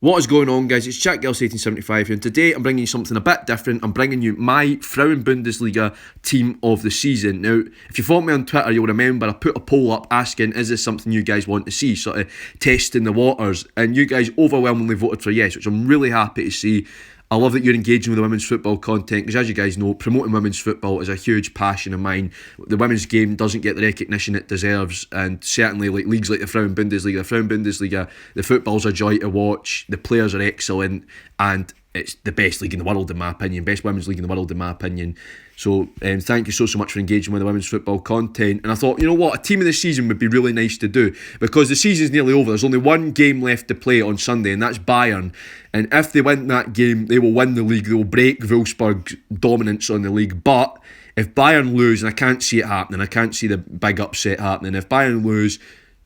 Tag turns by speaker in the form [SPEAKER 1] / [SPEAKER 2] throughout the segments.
[SPEAKER 1] What is going on, guys? It's Jack Gills 1875 here, and today I'm bringing you something a bit different. I'm bringing you my Frauen-Bundesliga team of the season. Now, if you follow me on Twitter, you'll remember I put a poll up asking, is this something you guys want to see, sort of testing the waters, and you guys overwhelmingly voted for yes, which I'm really happy to see. I love that you're engaging with the women's football content because, as you guys know, promoting women's football is a huge passion of mine. The women's game doesn't get the recognition it deserves, and certainly like leagues like the Frauen-Bundesliga, the football's a joy to watch, the players are excellent, and it's the best league in the world in my opinion, best women's league in the world in my opinion. So thank you so much for engaging with the women's football content. And I thought, you know what, a team of the season would be really nice to do because the season's nearly over. There's only one game left to play on Sunday, and that's Bayern. And if they win that game, they will win the league. They will break Wolfsburg's dominance on the league. But if Bayern lose, and I can't see it happening, I can't see the big upset happening. If Bayern lose,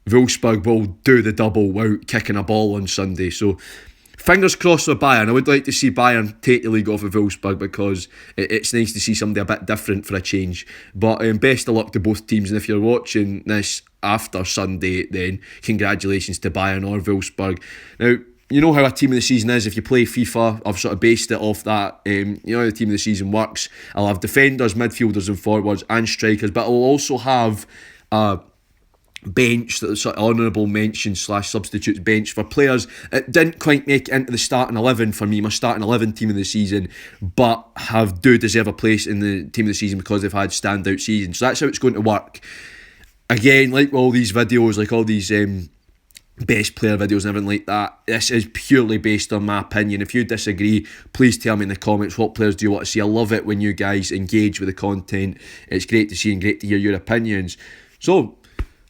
[SPEAKER 1] Wolfsburg will do the double without kicking a ball on Sunday. So fingers crossed for Bayern. I would like to see Bayern take the league off of Wolfsburg because it's nice to see somebody a bit different for a change. But best of luck to both teams. And if you're watching this after Sunday, then congratulations to Bayern or Wolfsburg. Now, you know how a team of the season is. If you play FIFA, I've sort of based it off that. You know how the team of the season works. I'll have defenders, midfielders and forwards and strikers, but I'll also have a bench, that sort of honourable mention / substitutes bench for players that didn't quite make it into the starting 11 for me, my starting 11 team of the season, but do deserve a place in the team of the season because they've had standout seasons. So that's how it's going to work. Again, like all these videos, like all these best player videos and everything like that, this is purely based on my opinion. If you disagree, please tell me in the comments what players do you want to see. I love it when you guys engage with the content. It's great to see and great to hear your opinions. So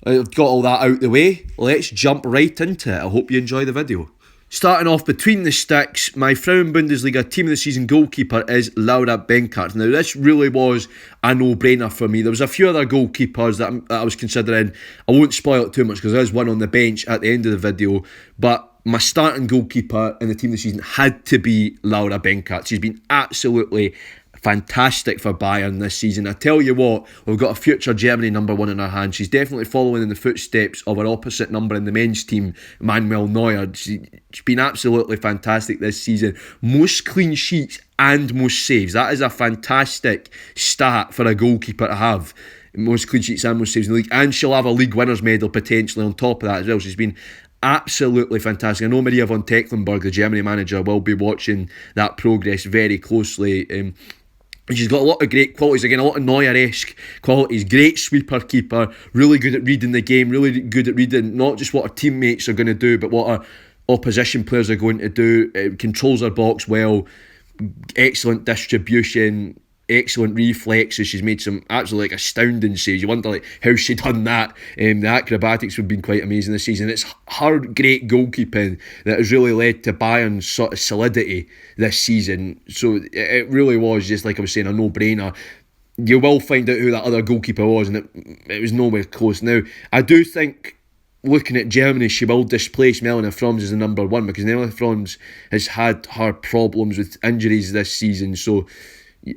[SPEAKER 1] I've got all that out the way. Let's jump right into it. I hope you enjoy the video. Starting off between the sticks, my Frauen-Bundesliga team of the season goalkeeper is Laura Benkert. Now, this really was a no-brainer for me. There was a few other goalkeepers that I was considering. I won't spoil it too much because there's one on the bench at the end of the video. But my starting goalkeeper in the team of the season had to be Laura Benkert. She's been absolutely fantastic for Bayern this season. I tell you what, we've got a future Germany number one in our hands. She's definitely following in the footsteps of our opposite number in the men's team, Manuel Neuer. She's been absolutely fantastic this season. Most clean sheets and most saves. That is a fantastic stat for a goalkeeper to have. Most clean sheets and most saves in the league. And she'll have a league winners medal potentially on top of that as well. She's been absolutely fantastic. I know Maria von Tecklenburg, the Germany manager, will be watching that progress very closely. She's got a lot of great qualities, again, a lot of Neuer-esque qualities. Great sweeper keeper, really good at reading the game, really good at reading not just what her teammates are going to do, but what her opposition players are going to do. Controls her box well, excellent distribution, excellent reflexes. She's made some absolutely astounding saves. You wonder how she done that. The acrobatics have been quite amazing this season. It's her great goalkeeping that has really led to Bayern's sort of solidity this season. So it really was, just like I was saying, a no-brainer. You will find out who that other goalkeeper was, and it was nowhere close. Now, I do think, looking at Germany, she will displace Melanie Fromms as the number one because Melanie Fromms has had her problems with injuries this season. So,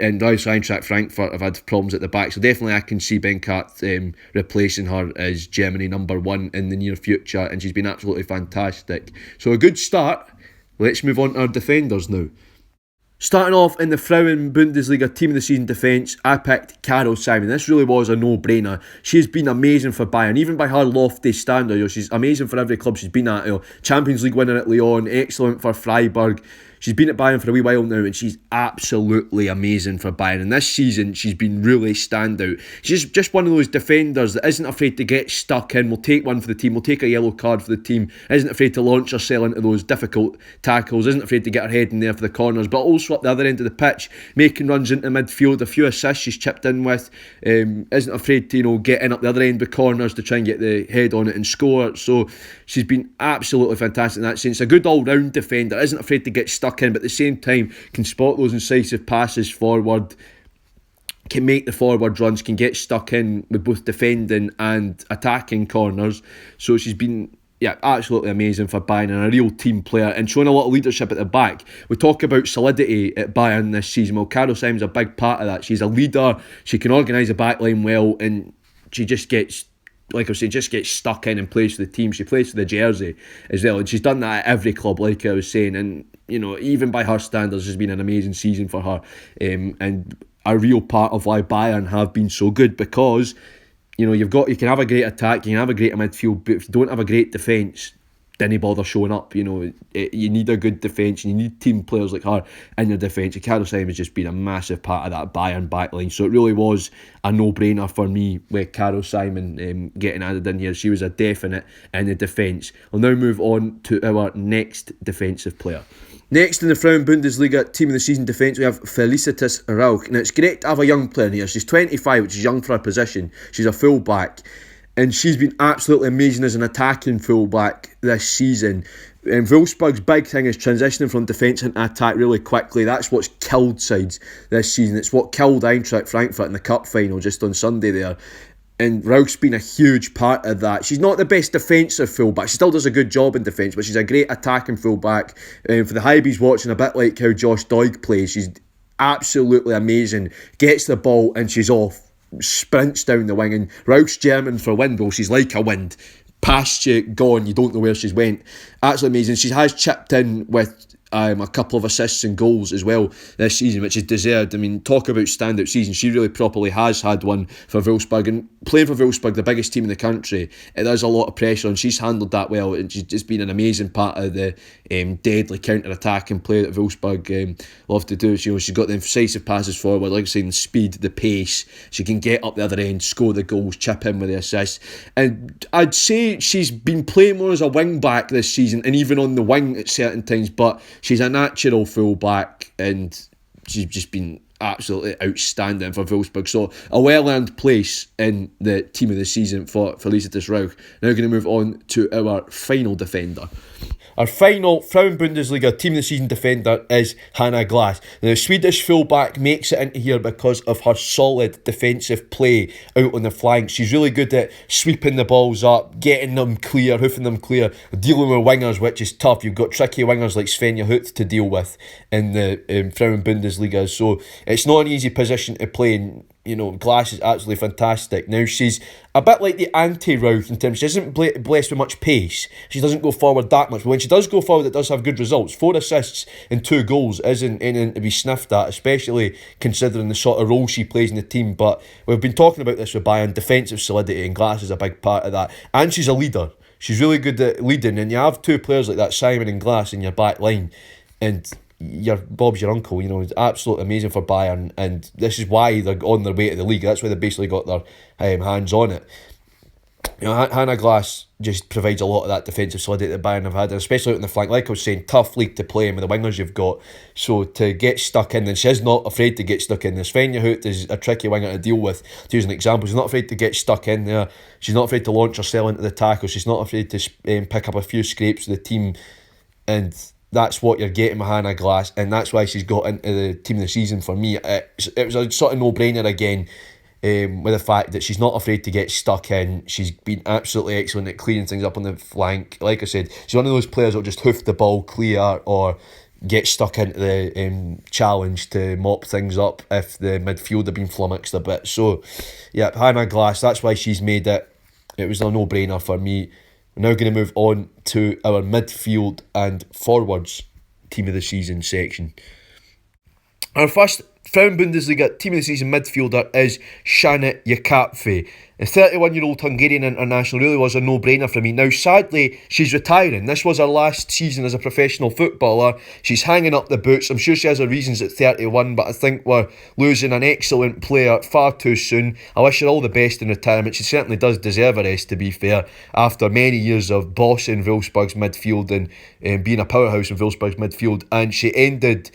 [SPEAKER 1] and also Eintracht Frankfurt have had problems at the back, so definitely I can see Benkert replacing her as Germany number one in the near future, and she's been absolutely fantastic. So a good start. Let's move on to our defenders now. Starting off in the Frauen-Bundesliga team of the season defence, I picked Carol Simon. This really was a no-brainer. She's been amazing for Bayern, even by her lofty standard. She's amazing for every club she's been at. Champions League winner at Lyon, excellent for Frygang. She's been at Bayern for a wee while now, and she's absolutely amazing for Bayern. And this season, she's been really standout. She's just one of those defenders that isn't afraid to get stuck in, will take one for the team, will take a yellow card for the team, isn't afraid to launch herself into those difficult tackles, isn't afraid to get her head in there for the corners, but also at the other end of the pitch, making runs into midfield. A few assists she's chipped in with, isn't afraid to get in up the other end of corners to try and get the head on it and score. So she's been absolutely fantastic in that sense. A good all-round defender, isn't afraid to get stuck in, but at the same time can spot those incisive passes forward, can make the forward runs, can get stuck in with both defending and attacking corners. So she's been absolutely amazing for Bayern and a real team player and showing a lot of leadership at the back. We talk about solidity at Bayern this season. Well, Carol Simon's a big part of that. She's a leader, she can organise the back line well, and she just gets like I was saying, just gets stuck in and plays for the team. She plays for the jersey as well, and she's done that at every club, like I was saying. And even by her standards, it's been an amazing season for her, and a real part of why Bayern have been so good, because you can have a great attack, you can have a great midfield, but if you don't have a great defence, didn't bother showing up. You need a good defence, and you need team players like her in your defence. Carol has just been a massive part of that Bayern backline, so it really was a no-brainer for me with Carol Simon getting added in here. She was a definite in the defence. We'll now move on to our next defensive player. Next in the Frauen-Bundesliga Team of the Season defence, we have Felicitas Arou. Now, it's great to have a young player in here. She's 25, which is young for her position. She's a full-back, and she's been absolutely amazing as an attacking full-back this season. And Wolfsburg's big thing is transitioning from defence into attack really quickly. That's what's killed sides this season. It's what killed Eintracht Frankfurt in the cup final just on Sunday there. And Rauch's been a huge part of that. She's not the best defensive fullback. She still does a good job in defence, but she's a great attacking fullback. For the Highbies watching, a bit like how Josh Doig plays, she's absolutely amazing. Gets the ball and she's off. Sprints down the wing, and Rauch's German for wind. Well, she's like a wind. Past you, gone, you don't know where she's went. Absolutely amazing. She has chipped in with a couple of assists and goals as well this season, which is deserved. I mean, talk about standout season. She really properly has had one for Wolfsburg, and playing for Wolfsburg, the biggest team in the country, there's a lot of pressure, and she's handled that well, and she's just been an amazing part of the deadly counter-attacking play that Wolfsburg love to do. She's got the incisive passes forward, like I say, the speed, the pace. She can get up the other end, score the goals, chip in with the assists, and I'd say she's been playing more as a wing back this season, and even on the wing at certain times, but she's a natural full back, and she's just been absolutely outstanding for Wolfsburg. So a well-earned place in the team of the season for Felicitas Arou. Now we're going to move on to our final defender. Our final Frauen-Bundesliga Team of the Season defender is Shana Yakafey. Now, the Swedish fullback makes it into here because of her solid defensive play out on the flank. She's really good at sweeping the balls up, getting them clear, hoofing them clear, dealing with wingers, which is tough. You've got tricky wingers like Svenja Huth to deal with in the Frauen-Bundesliga, so it's not an easy position to play in. Glass is absolutely fantastic. Now, she's a bit like the anti-Rauch in terms she isn't blessed with much pace. She doesn't go forward that much, but when she does go forward, it does have good results. 4 assists and 2 goals isn't anything to be sniffed at, especially considering the sort of role she plays in the team. But we've been talking about this with Bayern, defensive solidity, and Glass is a big part of that. And she's a leader. She's really good at leading, and you have 2 players like that, Simon and Glass, in your back line, and Bob's your uncle. It's absolutely amazing for Bayern, and this is why they're on their way to the league. That's why they basically got their hands on it. Shana Yakafey just provides a lot of that defensive solidity that Bayern have had, and especially out in the flank. Like I was saying, tough league to play in with the wingers you've got. So to get stuck in, and she's not afraid to get stuck in. Svenja Huth is a tricky winger to deal with. To use an example, she's not afraid to get stuck in there. She's not afraid to launch herself into the tackle. She's not afraid to pick up a few scrapes with the team, and that's what you're getting with Shana Yakafey, and that's why she's got into the team of the season for me. It was a sort of no-brainer again, with the fact that she's not afraid to get stuck in. She's been absolutely excellent at clearing things up on the flank. Like I said, she's one of those players that will just hoof the ball clear or get stuck into the challenge to mop things up if the midfield have been flummoxed a bit. So, yeah, Shana Yakafey, that's why she's made it. It was a no-brainer for me. We're now going to move on to our midfield and forwards team of the season section. Our first Frauen-Bundesliga Team of the Season midfielder is Shana Yakafey. The 31-year-old Hungarian international really was a no-brainer for me. Now, sadly, she's retiring. This was her last season as a professional footballer. She's hanging up the boots. I'm sure she has her reasons at 31, but I think we're losing an excellent player far too soon. I wish her all the best in retirement. She certainly does deserve a rest, to be fair, after many years of bossing Wolfsburg's midfield and being a powerhouse in Wolfsburg's midfield. And she ended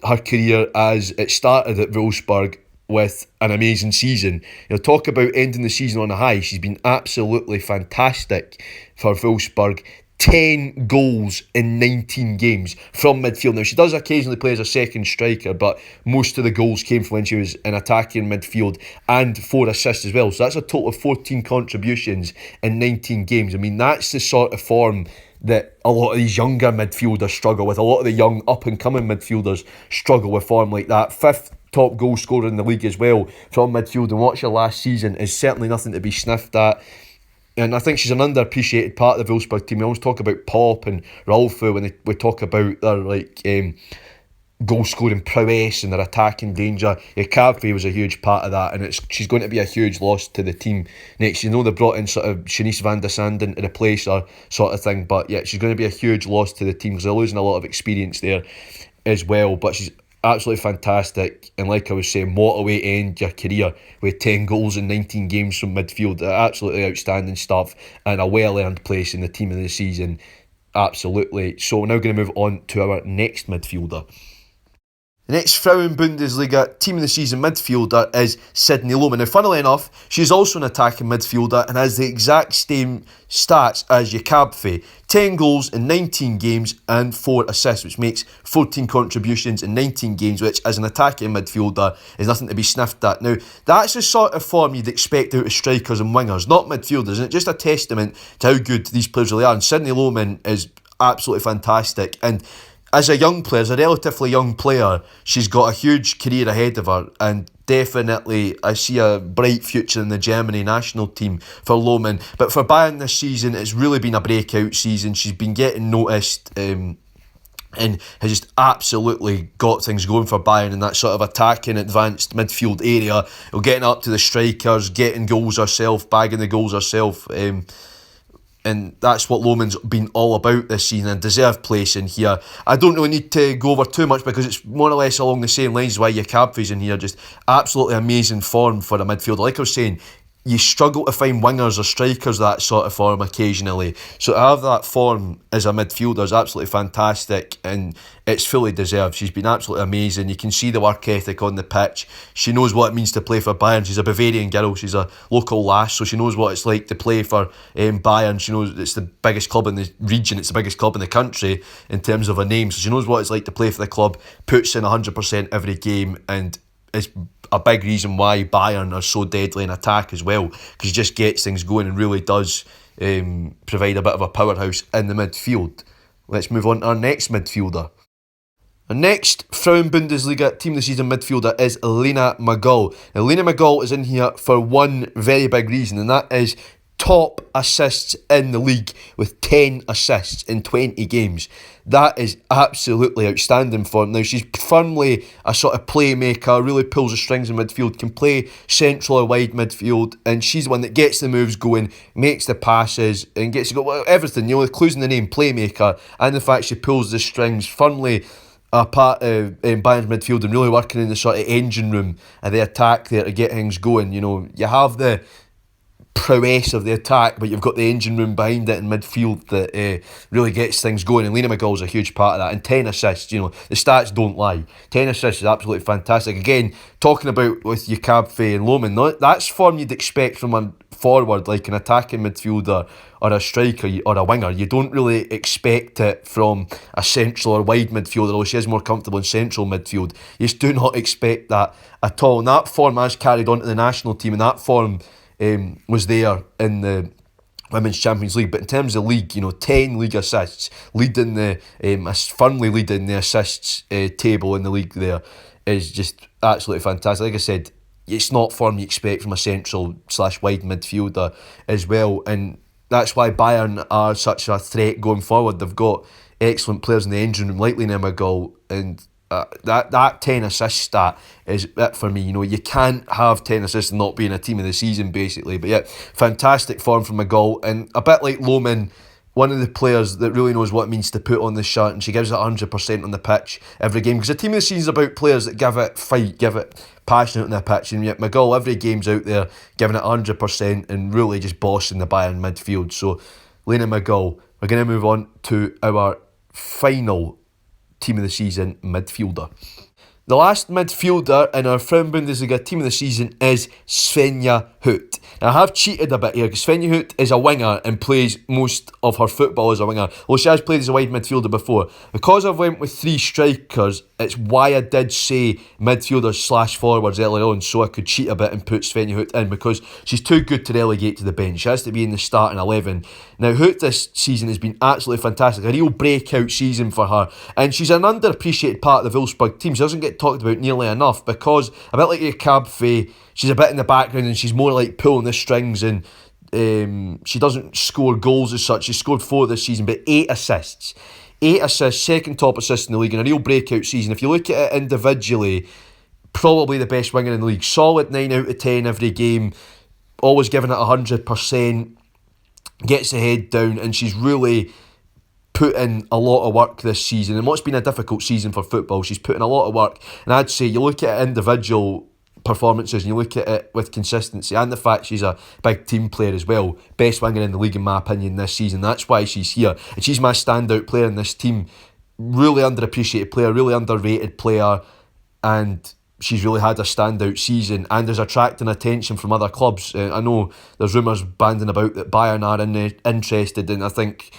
[SPEAKER 1] her career as it started at Wolfsburg with an amazing season. Talk about ending the season on a high. She's been absolutely fantastic for Wolfsburg. 10 goals in 19 games from midfield. Now, she does occasionally play as a second striker, but most of the goals came from when she was in attacking midfield, and 4 assists as well. So that's a total of 14 contributions in 19 games. I mean, that's the sort of form that a lot of these younger midfielders struggle with. A lot of the young up-and-coming midfielders struggle with form like that. 5th top goal scorer in the league as well from midfield, and watch her last season is certainly nothing to be sniffed at. And I think she's an underappreciated part of the Wolfsburg team. We always talk about Pop and Rolfo when we talk about their goal scoring prowess and their attacking danger. Yakafey was a huge part of that, and she's going to be a huge loss to the team next. You know, they brought in sort of Shanice van der Sanden to replace her, sort of thing. But yeah, she's going to be a huge loss to the team because they're losing a lot of experience there as well. But she's absolutely fantastic, and like I was saying, what a way to end your career with 10 goals in 19 games from midfield. Absolutely outstanding stuff, and a well-earned place in the team of the season. Absolutely. So we're now going to move on to our next midfielder. The next Frauen-Bundesliga team of the season midfielder is Sydney Loman. Now, funnily enough, she's also an attacking midfielder and has the exact same stats as Yakafey. 10 goals in 19 games and 4 assists, which makes 14 contributions in 19 games, which as an attacking midfielder is nothing to be sniffed at. Now, that's the sort of form you'd expect out of strikers and wingers, not midfielders, and it's just a testament to how good these players really are. And Sydney Loman is absolutely fantastic, and as a young player, as a relatively young player, she's got a huge career ahead of her, and definitely I see a bright future in the Germany national team for Loman. But for Bayern this season, it's really been a breakout season. She's been getting noticed and has just absolutely got things going for Bayern in that sort of attacking advanced midfield area. Getting up to the strikers, getting goals herself, bagging the goals herself. And that's what Loman's been all about this season, and deserved place in here. I don't really need to go over too much because it's more or less along the same lines as why Yakafey's in here. Just absolutely amazing form for a midfielder. Like I was saying, you struggle to find wingers or strikers that sort of form occasionally. So to have that form as a midfielder is absolutely fantastic, and it's fully deserved. She's been absolutely amazing. You can see the work ethic on the pitch. She knows what it means to play for Bayern. She's a Bavarian girl. She's a local lass, so she knows what it's like to play for Bayern. She knows it's the biggest club in the region. It's the biggest club in the country in terms of a name. So she knows what it's like to play for the club, puts in 100% every game, and it's a big reason why Bayern are so deadly in attack as well, because he just gets things going and really does provide a bit of a powerhouse in the midfield. Let's move on to our next midfielder. Our next Frauen-Bundesliga team of the season midfielder is Elena Mcgall. Elena Mcgall is in here for one very big reason, and that is top assists in the league with 10 assists in 20 games. That is absolutely outstanding for her. Now, she's firmly a sort of playmaker, really pulls the strings in midfield, can play central or wide midfield, and she's the one that gets the moves going, makes the passes, and gets to go, well, everything, you know, the clues in the name, playmaker, and the fact she pulls the strings, firmly a part of Bayern's midfield and really working in the sort of engine room and the attack there to get things going. You know, you have the prowess of the attack, but you've got the engine room behind it in midfield that really gets things going, and Lena Mcgall is a huge part of that. And 10 assists, you know, the stats don't lie. 10 assists is absolutely fantastic. Again, talking about with Yakafey and Loman, that's form you'd expect from a forward, like an attacking midfielder or a striker or a winger. You don't really expect it from a central or wide midfielder, although she is more comfortable in central midfield. You just do not expect that at all. And that form has carried on to the national team, and that form was there in the Women's Champions League. But in terms of league, you know, 10 league assists, leading the firmly leading the assists table in the league there is just absolutely fantastic. Like I said, it's not form you expect from a central / wide midfielder as well, and that's why Bayern are such a threat going forward. They've got excellent players in the engine room like Lena Mcgall, and that 10 assist stat is it for me. You know, you can't have 10 assists and not be in a team of the season, basically. But yeah, fantastic form from Mcgall, and a bit like Loman, one of the players that really knows what it means to put on the shirt, and she gives it 100% on the pitch every game, because the team of the season is about players that give it fight, give it passionate on the pitch, and yet Mcgall every game's out there giving it 100% and really just bossing the Bayern midfield. So Lena Mcgall. We're going to move on to our final team of the season midfielder. The last midfielder in our Frauen-Bundesliga team of the season is Svenja Huth. Now, I have cheated a bit here because Svenja Huth is a winger and plays most of her football as a winger. Well, she has played as a wide midfielder before. Because I've went with 3 strikers, it's why I did say midfielders / forwards earlier on, so I could cheat a bit and put Svenja Huth in, because she's too good to relegate to the bench. She has to be in the starting 11. Now, Huth this season has been absolutely fantastic. A real breakout season for her. And she's an underappreciated part of the Wolfsburg team. She doesn't get talked about nearly enough, because a bit like Yakafey, she's a bit in the background and she's more like pulling the strings and she doesn't score goals as such. She scored 4 this season, but 8 assists. 8 assists, second top assist in the league, and a real breakout season. If you look at it individually, probably the best winger in the league. Solid 9 out of 10 every game, always giving it 100%, gets the head down, and she's really put in a lot of work this season. And what's been a difficult season for football, she's put in a lot of work. And I'd say you look at individual performances and you look at it with consistency and the fact she's a big team player as well. Best winger in the league in my opinion this season. That's why she's here. And she's my standout player in this team. Really underappreciated player, really underrated player. And she's really had a standout season and is attracting attention from other clubs. I know there's rumours banding about that Bayern are interested, and I think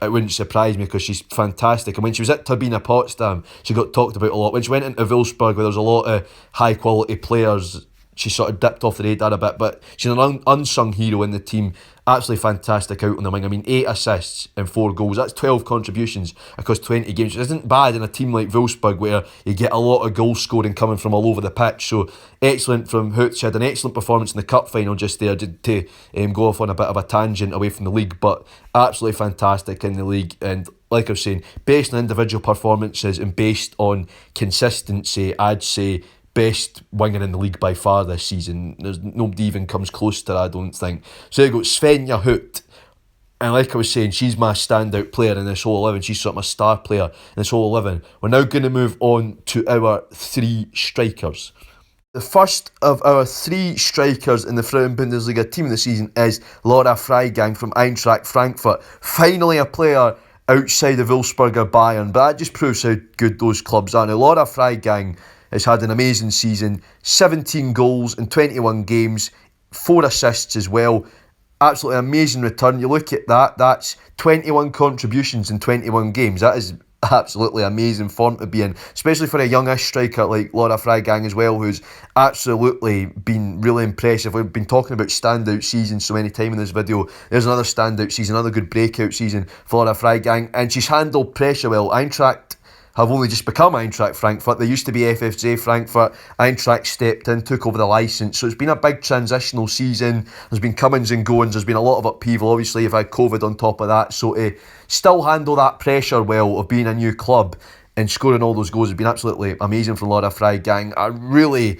[SPEAKER 1] it wouldn't surprise me because she's fantastic. And when she was at Tabina Potsdam, she got talked about a lot. When she went into Wolfsburg, where there's a lot of high quality players, she sort of dipped off the radar a bit, but she's an unsung hero in the team. Absolutely fantastic out on the wing. I mean, 8 assists and 4 goals. That's 12 contributions across 20 games, which isn't bad in a team like Wolfsburg where you get a lot of goal scoring coming from all over the pitch. So excellent from Hoot. She had an excellent performance in the cup final just there to go off on a bit of a tangent away from the league, but absolutely fantastic in the league. And like I was saying, based on individual performances and based on consistency, I'd say best winger in the league by far this season. There's nobody even comes close to that, I don't think. So there you go, Svenja Hoot. And like I was saying, she's my standout player in this whole 11. She's sort of my star player in this whole 11. We're now going to move on to our 3 strikers. The first of our 3 strikers in the Frauen-Bundesliga team of the season is Laura Frygang from Eintracht Frankfurt. Finally a player outside of Wolfsburg or Bayern, but that just proves how good those clubs are. Now, Laura Frygang has had an amazing season, 17 goals in 21 games, 4 assists as well. Absolutely amazing return. You look at that, that's 21 contributions in 21 games. That is absolutely amazing form to be in, especially for a youngish striker like Laura Frygang as well, who's absolutely been really impressive. We've been talking about standout seasons so many times in this video. There's another standout season, another good breakout season for Laura Frygang, and she's handled pressure well. Eintracht have only just become Eintracht Frankfurt. They used to be FFJ Frankfurt. Eintracht stepped in, took over the licence. So it's been a big transitional season. There's been comings and goings. There's been a lot of upheaval. Obviously, you've had COVID on top of that. So to still handle that pressure well of being a new club and scoring all those goals has been absolutely amazing from Laura Frygang. A really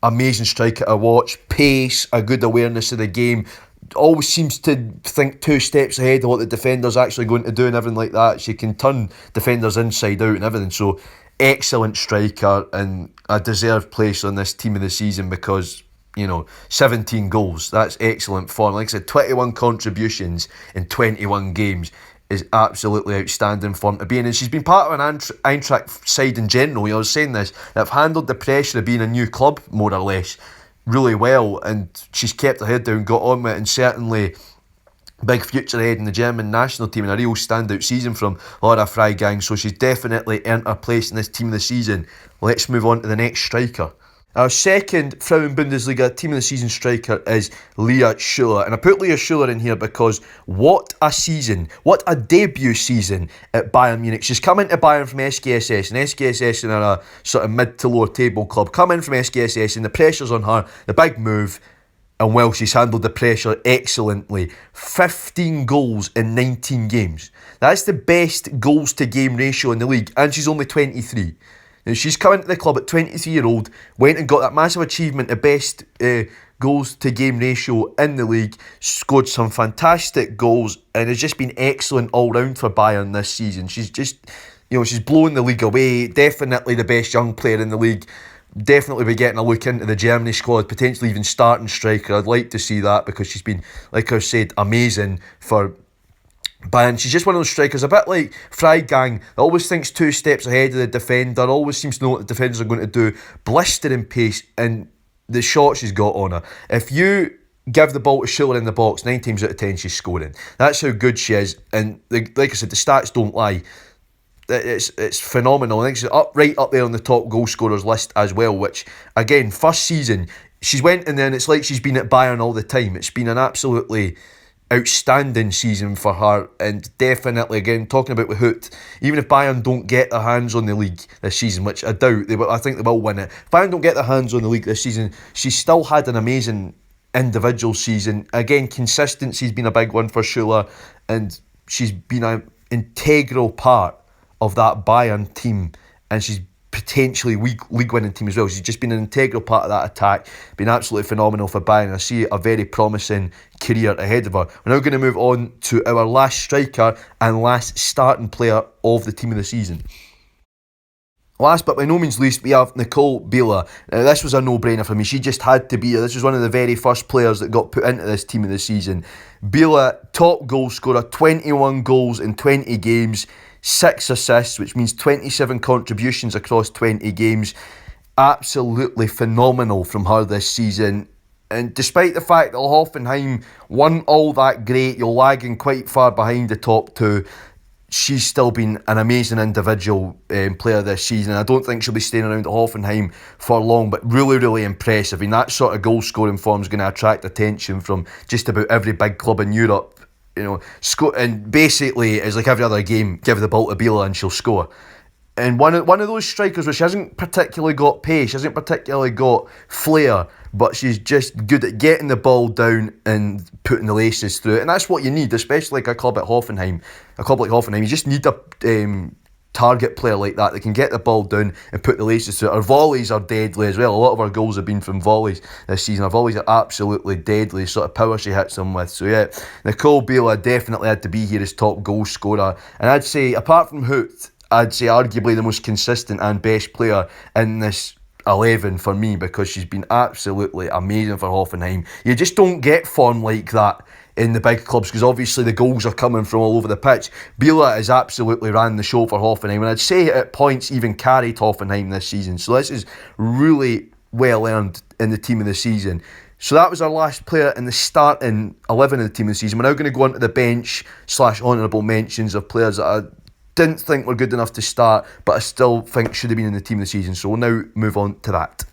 [SPEAKER 1] amazing striker to watch. Pace, a good awareness of the game. Always seems to think 2 steps ahead of what the defender's actually going to do and everything like that. She can turn defenders inside out and everything. So excellent striker and a deserved place on this team of the season because, 17 goals. That's excellent form. Like I said, 21 contributions in 21 games is absolutely outstanding form to be in. And she's been part of an Eintracht side in general. I was saying this, that have handled the pressure of being a new club, more or less, really well, and she's kept her head down, got on with it, and certainly big future ahead in the German national team and a real standout season from Laura Frygang, so she's definitely earned her place in this team of the season. Let's move on to the next striker. Our second Frauen-Bundesliga team of the season striker is Leah Schuller. And I put Leah Schuller in here because what a season, what a debut season at Bayern Munich. She's come into Bayern from SKSS, and SKSS are a sort of mid to lower table club. Come in from SKSS and the pressure's on her, the big move, and well, she's handled the pressure excellently. 15 goals in 19 games. That's the best goals to game ratio in the league, and she's only 23. Now, she's come into the club at 23-year-old, went and got that massive achievement, the best goals to game ratio in the league, scored some fantastic goals, and has just been excellent all round for Bayern this season. She's just, she's blowing the league away. Definitely the best young player in the league. Definitely be getting a look into the Germany squad, potentially even starting striker. I'd like to see that because she's been, like I said, amazing for Bayern. She's just one of those strikers, a bit like Frygang, that always thinks 2 steps ahead of the defender, always seems to know what the defenders are going to do, blistering pace, and the shot she's got on her. If you give the ball to Schuller in the box, 9 times out of 10 she's scoring. That's how good she is, and like I said, the stats don't lie. It's phenomenal. I think she's right up there on the top goal scorers list as well, which, again, first season, she's went and then it's like she's been at Bayern all the time. It's been an absolutely outstanding season for her, and definitely, again, talking about with Hoot, even if Bayern don't get their hands on the league this season, which I doubt, I think they will win it. If Bayern don't get their hands on the league this season, she's still had an amazing individual season. Again, consistency's been a big one for Schuller, and she's been an integral part of that Bayern team, and she's potentially league winning team as well. She's just been an integral part of that attack, been absolutely phenomenal for Bayern. I see a very promising career ahead of her. We're now going to move on to our last striker and last starting player of the team of the season. Last but by no means least, we have Nicole Bella. Now, this was a no-brainer for me. She just had to be here. This was one of the very first players that got put into this team of the season. Bella, top goal scorer, 21 goals in 20 games, 6 assists, which means 27 contributions across 20 games. Absolutely phenomenal from her this season. And despite the fact that Hoffenheim weren't all that great, you're lagging quite far behind the top two, she's still been an amazing individual player this season. I don't think she'll be staying around at Hoffenheim for long, but really, really impressive. I mean, that sort of goal scoring form is going to attract attention from just about every big club in Europe. You know, and basically it's like every other game, give the ball to Bella and she'll score. And one of those strikers where she hasn't particularly got pace, she hasn't particularly got flair, but she's just good at getting the ball down and putting the laces through it. And that's what you need, especially like a club like Hoffenheim. You just need a target player like that can get the ball down and put the laces through it. Her volleys are deadly as well. A lot of her goals have been from volleys this season. Her volleys are absolutely deadly, sort of power she hits them with. So yeah, Nicole Bella definitely had to be here as top goal scorer. And I'd say, apart from Hoot, I'd say arguably the most consistent and best player in this 11 for me, because she's been absolutely amazing for Hoffenheim. You just don't get form like that in the big clubs, because obviously the goals are coming from all over the pitch. Bella has absolutely ran the show for Hoffenheim, and I'd say at points even carried Hoffenheim this season. So this is really well earned in the team of the season. So that was our last player in the starting 11 of the team of the season. We're now going to go on to the bench / honourable mentions of players that I didn't think were good enough to start, but I still think should have been in the team of the season. So we'll now move on to that.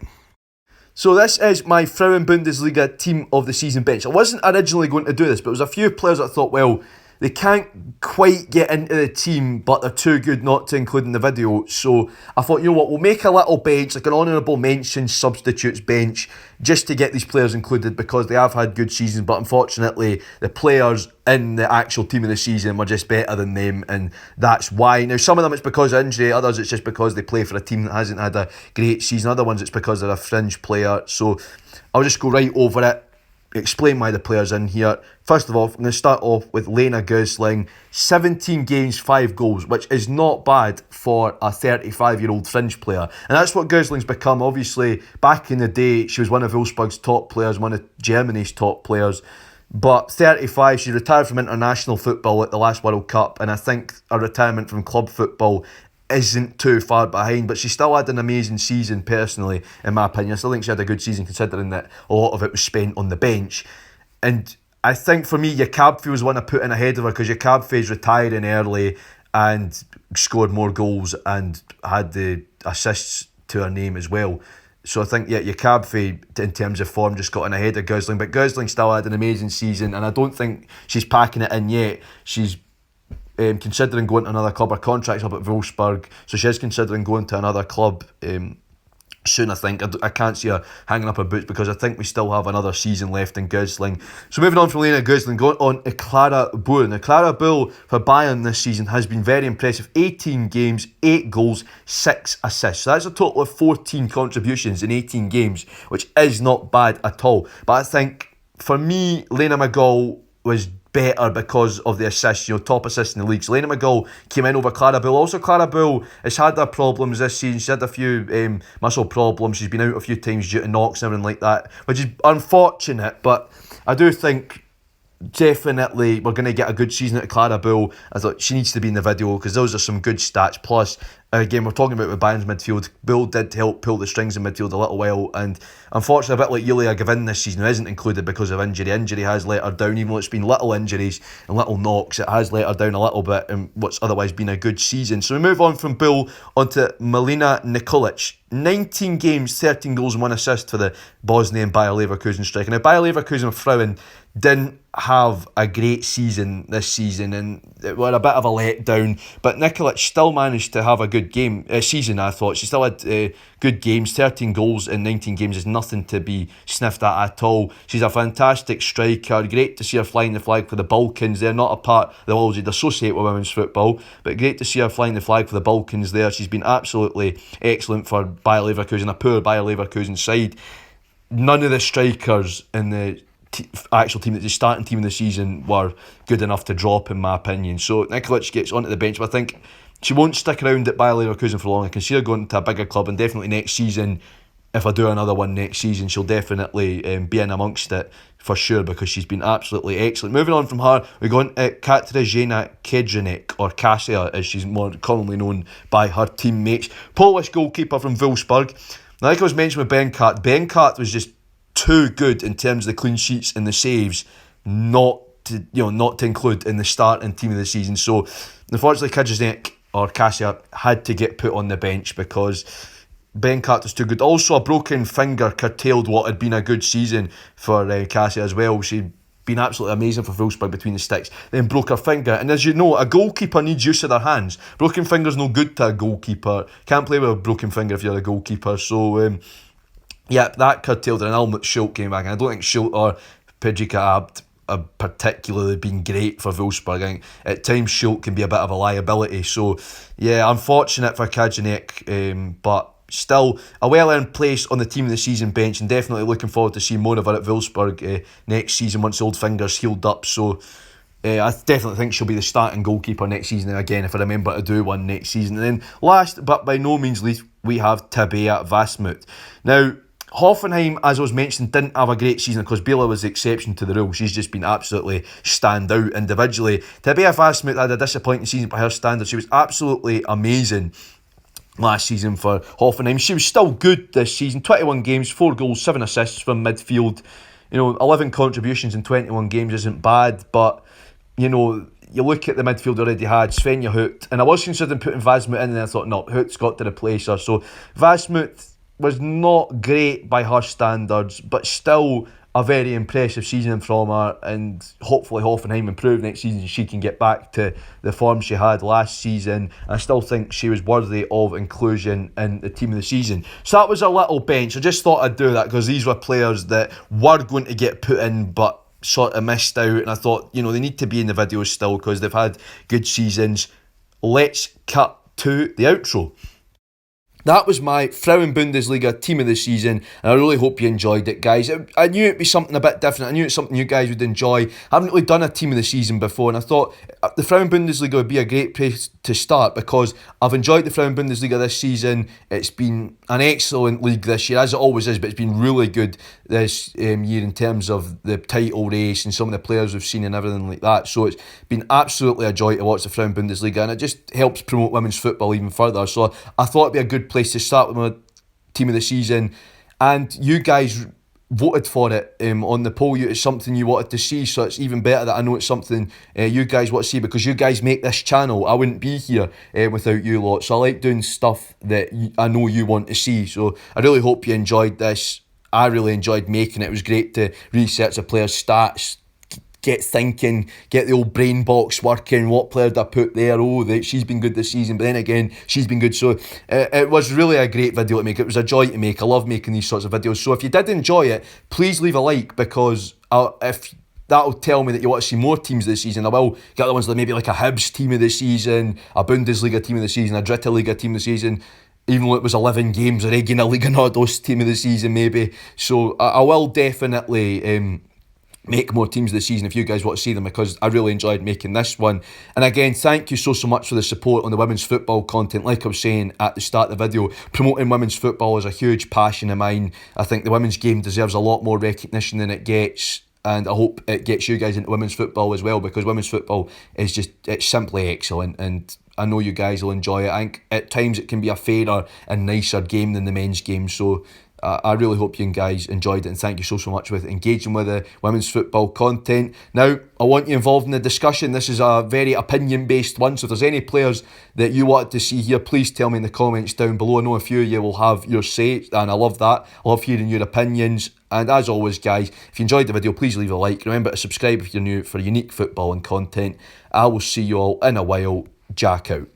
[SPEAKER 1] So this is my Frauen-Bundesliga team of the season bench. I wasn't originally going to do this, but there was a few players that I thought, well, they can't quite get into the team, but they're too good not to include in the video. So I thought, you know what, we'll make a little bench, like an honourable mention substitutes bench, just to get these players included, because they have had good seasons, but unfortunately the players in the actual team of the season were just better than them, and that's why. Now, some of them it's because of injury, others it's just because they play for a team that hasn't had a great season, other ones it's because they're a fringe player. So I'll just go right over it, explain why the players in here. First of all, I'm going to start off with Lena Mcgall. 17 games, 5 goals, which is not bad for a 35-year-old fringe player. And that's what Mcgall's become. Obviously, back in the day, she was one of Wolfsburg's top players, one of Germany's top players. But 35, she retired from international football at the last World Cup, and I think a retirement from club football isn't too far behind, but she still had an amazing season personally, in my opinion. I still think she had a good season, considering that a lot of it was spent on the bench. And I think for me, Yakafey was one I put in ahead of her, because Yakafey's retiring early and scored more goals and had the assists to her name as well. So I think, yeah, Yakafey, in terms of form, just got in ahead of Mcgall, but Mcgall still had an amazing season, and I don't think she's packing it in yet. She's considering going to another club. Her contract's up at Wolfsburg, so she is considering going to another club soon, I think. I can't see her hanging up her boots, because I think we still have another season left in Mcgall. So moving on from Lena Mcgall, going on to Clara Bull. Now, Clara Bull for Bayern this season has been very impressive. 18 games, 8 goals, 6 assists. So that's a total of 14 contributions in 18 games, which is not bad at all. But I think, for me, Lena Mcgall was better because of the assists, top assist in the league. So Elena Mcgall came in over Clara Bull. Also, Clara Bull has had her problems this season. She's had a few muscle problems. She's been out a few times due to knocks and everything like that, which is unfortunate, but I do think definitely we're going to get a good season out of Clara Bull. I thought she needs to be in the video, because those are some good stats. Plus, again, we're talking about with Bayern's midfield. Bull did help pull the strings in midfield a little while, and unfortunately, a bit like Yulia Gavin this season, who isn't included because of injury. Injury has let her down, even though it's been little injuries and little knocks. It has let her down a little bit in what's otherwise been a good season. So we move on from Bull onto Milena Nikolic. 19 games, 13 goals and 1 assist for the Bosnian Bayer Leverkusen striker. Now, Bayer Leverkusen Frauen didn't have a great season this season and it were a bit of a letdown, but Nikolic still managed to have a good season. I thought she still had good games. 13 goals in 19 games is nothing to be sniffed at all. She's a fantastic striker. Great to see her flying the flag for the Balkans. They're not a part that always would associate with women's football, but great to see her flying the flag for the Balkans there. She's been absolutely excellent for Bayer Leverkusen, a poor Bayer Leverkusen side. None of the strikers in the actual team, the starting team of the season, were good enough to drop, in my opinion. So Nikolic gets onto the bench, but I think she won't stick around at Bayer Leverkusen for long. I can see her going to a bigger club, and definitely next season, if I do another one next season, she'll definitely be in amongst it for sure, because she's been absolutely excellent. Moving on from her, we go on to Regina Kedranek, or Kasia as she's more commonly known by her teammates. Polish goalkeeper from Wolfsburg. Like I was mentioning with Benkert was just too good in terms of the clean sheets and the saves not to include in the starting team of the season. So unfortunately Kedranek, or Kasia, had to get put on the bench because Benkert was too good. Also, a broken finger curtailed what had been a good season for Kasia as well. She'd been absolutely amazing for Wolfsburg between the sticks, then broke her finger. And as you know, a goalkeeper needs use of their hands. Broken finger's no good to a goalkeeper. Can't play with a broken finger if you're a goalkeeper. So that curtailed her, and Alum Schultz came back. And I don't think Schultz or Pedrika have particularly been great for Wolfsburg. I think at times Schultz can be a bit of a liability. So yeah, unfortunate for Kedranek, but still a well-earned place on the team of the season bench, and definitely looking forward to seeing more of her at Wolfsburg next season once the old finger's healed up. So I definitely think she'll be the starting goalkeeper next season again, if I remember to do one next season. And then last but by no means least, we have Tabia Vassmut. Now, Hoffenheim, as I was mentioning, didn't have a great season because Bela was the exception to the rule. She's just been absolutely stand out individually. Tabia Vassmut had a disappointing season by her standards. She was absolutely amazing last season for Hoffenheim. She was still good this season. 21 games, 4 goals, 7 assists from midfield. 11 contributions in 21 games isn't bad, but you look at the midfield already had Svenja Huth, and I was considering putting Vassmut in, and I thought, no, Huth's got to replace her. So Vassmut was not great by her standards, but still a very impressive season from her, and hopefully Hoffenheim improve next season and she can get back to the form she had last season. I still think she was worthy of inclusion in the team of the season. So that was a little bench. I just thought I'd do that because these were players that were going to get put in but sort of missed out, and I thought, they need to be in the videos still because they've had good seasons. Let's cut to the outro. That was my Frauen-Bundesliga team of the season, and I really hope you enjoyed it, guys. I knew it'd be something a bit different. I knew it's something you guys would enjoy. I haven't really done a team of the season before, and I thought the Frauen-Bundesliga would be a great place to start because I've enjoyed the Frauen-Bundesliga this season. It's been an excellent league this year, as it always is, but it's been really good this year in terms of the title race and some of the players we've seen and everything like that. So it's been absolutely a joy to watch the Frauen-Bundesliga, and it just helps promote women's football even further. So I thought it'd be a good place to start with my team of the season, and you guys voted for it on the poll. It's something you wanted to see, so it's even better that I know it's something you guys want to see, because you guys make this channel. I wouldn't be here without you lot, so I like doing stuff that I know you want to see. So I really hope you enjoyed this. I really enjoyed making it. It was great to research the players' stats, get thinking, get the old brain box working. What player did I put there? She's been good this season, but then again, she's been good. So it was really a great video to make. It was a joy to make. I love making these sorts of videos. So if you did enjoy it, please leave a like, because if that'll tell me that you want to see more teams this season. I will get the ones that maybe like a Hibs team of the season, a Bundesliga team of the season, a Dritte Liga team of the season. Even though it was 11 games, a Regina Liga team of the season maybe. So I will definitely make more teams this season if you guys want to see them, because I really enjoyed making this one. And again, thank you so much for the support on the women's football content. Like I was saying at the start of the video, promoting women's football is a huge passion of mine. I think the women's game deserves a lot more recognition than it gets, and I hope it gets you guys into women's football as well, because women's football is it's simply excellent, and I know you guys will enjoy it. I think at times it can be a fairer and nicer game than the men's game. So I really hope you guys enjoyed it, and thank you so much with engaging with the women's football content. Now, I want you involved in the discussion. This is a very opinion-based one, so if there's any players that you wanted to see here, please tell me in the comments down below. I know a few of you will have your say, and I love that. I love hearing your opinions, And as always, guys, if you enjoyed the video, please leave a like. Remember to subscribe if you're new for unique footballing content. I will see you all in a while. Jack out.